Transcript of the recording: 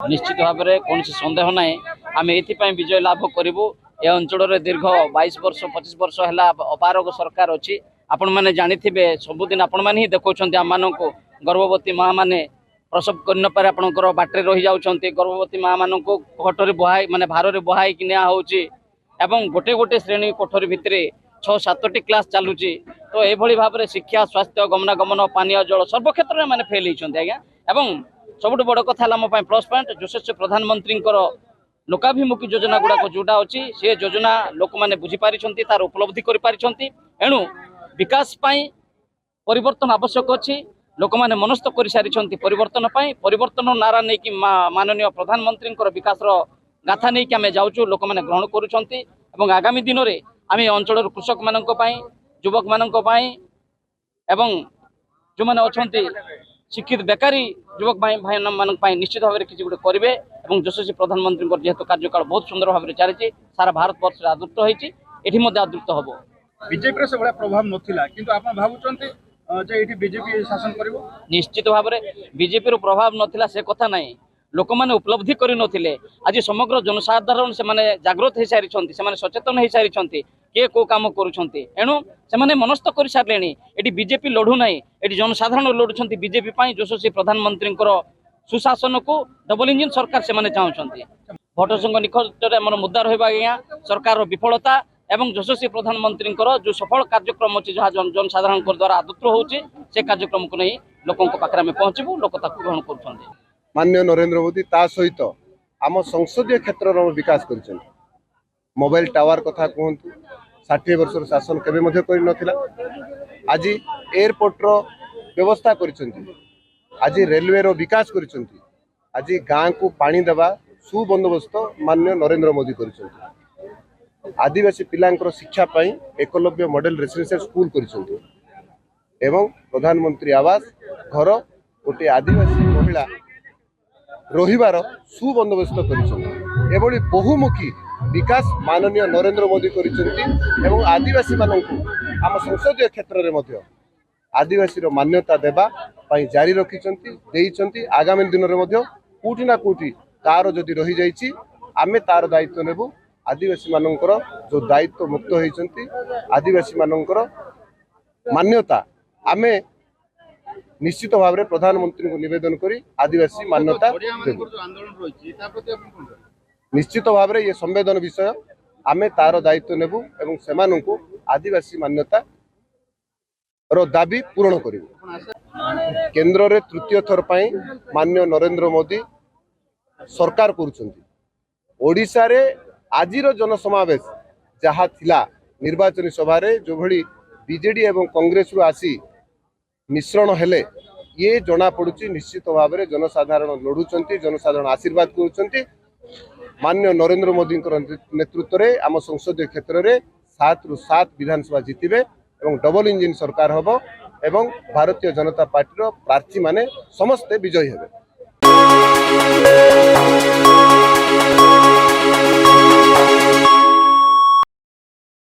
निश्चित भाव में कौन सन्देह ना आम ये विजय लाभ करूँ। ए अंचल दीर्घ 22 वर्ष 25 वर्ष है अपारग सरकार अच्छी। आपण मैंने जानी सबुदिन आपण मैंने ही देखा आम मान गर्भवती माँ मैंने प्रसव कर आपंकर बाटे रही जाती। गर्भवती माँ मान घटरे बुहाई माने भार बुहाई कि एवं गोटे गोटे श्रेणी कोठरी भितर 6-7टी क्लास चलुची। तो ये भाव में शिक्षा स्वास्थ्य गमनागमन पानीय जल सर्वक्षेत्र में फेल होती आज्ञा। एवं सबुठ बड़ कथा मो प्लस पॉइंट यशस्वी प्रधानमंत्री लोकाभिमुखी योजना गुड़ाक जोटा अच्छी से योजना लोक मैंने बुझीपारी तार उपलब्धि करें। एणु विकास परिवर्तन आवश्यक अच्छी। लोक मैंने मनस्थ कर सारी परिवर्तन नारा नहीं कि माननीय प्रधानमंत्री विकास गाथा नहीं कि आम जाऊँ लोक मैंने ग्रहण करुँच। आगामी दिन में आम अंचल कृषक मान युवक मान जो मैंने अच्छा शिक्षित बेकारी युवक भाई मान निश्चित भाव में किसी गोटे करेंगे। यशस्वी प्रधानमंत्री जेहेतु कार्यकाल बहुत सुंदर भाव में चली सारा भारत वर्ष आदृत होती आदृत हम। बीजेपी से भाया प्रभाव नाला किंतु आप भावुंट बीजेपी शासन कर निश्चित भाव में बीजेपी प्रभाव नाला से कथा ना लोक मैंने उपलब्धि कर नथिले। आज समग्र जनसाधारण से माने जागृत हो सारी से सचेतन हो सारी किए को काम करुँच। एणु से मनस्थ कर सारे ये बीजेपी लड़ू ना ये जनसाधारण लड़ुंट बीजेपी यशस्वी प्रधानमंत्री सुशासन को डबल इंजिन सरकार से चाहते। भोटर संघ निकट में मुद्दा रहा सरकार विफलता एवं यशस्वी प्रधानमंत्री जो सफल कार्यक्रम अच्छी जहाँ जनसाधारण द्वारा आदृत होचे से कार्यक्रम को नहीं लोकों पाखे आम पहुँचू लोक ग्रहण कर। माननीय नरेंद्र मोदी ता सहित आम संसदीय क्षेत्र विकास कर मोबाइल टावर कथा कहतु 60 वर्ष शासन केवे कर आज एयरपोर्ट व्यवस्था कर आज रेलवे विकास कर आज गाँ को पानी देवा सुबंदोबस्त माननीय नरेंद्र मोदी कर आदिवासी पिलांकर शिक्षा पाई एकलव्य मॉडल रेसिडेंशियल स्कूल कर प्रधानमंत्री आवास घर गोटे आदिवासी महिला रहिबार सुबंदोबस्त कर बहुमुखी विकास माननीय नरेंद्र मोदी कर आदिवासी मानक आम संसदीय क्षेत्र में आदिवासी मान्यता देवा जारी रखिंट आगामी दिन में कौटि ना कौटि तार जदि रही जाइए आमे तार दायित्व नेबू। आदिवासी मानकर जो दायित्व मुक्त होती आदिवासी मानकर मान्यता आमे निश्चित भाव में प्रधानमंत्री को निवेदन करी आदिवासी मान्यता निश्चित भाव में ये संवेदन विषय आमे तार दायित्व नेबू एवं सेमानन को आदिवासी मान्यता रो दाबी पूरण करिबु। केंद्र रे तृतीय थर पाई माननीय नरेंद्र मोदी सरकार करुछंती। ओडिशा रे आजिर जनसमावेश जहाँ थिला निर्वाचन सभा जो भली बीजेडी एवं कांग्रेस रु आसी मिश्रण हेले ये जना पड़ुची निश्चित भाव में जनसाधारण लड़ुंट जनसाधारण आशीर्वाद करुँच। माननीय नरेंद्र मोदी नेतृत्व में आम संसदीय क्षेत्र में 7 रु 7 विधानसभा जितबे एवं डबल इंजिन सरकार हम एवं भारतीय जनता पार्टी प्रार्थी माने समस्ते विजयी हेबे।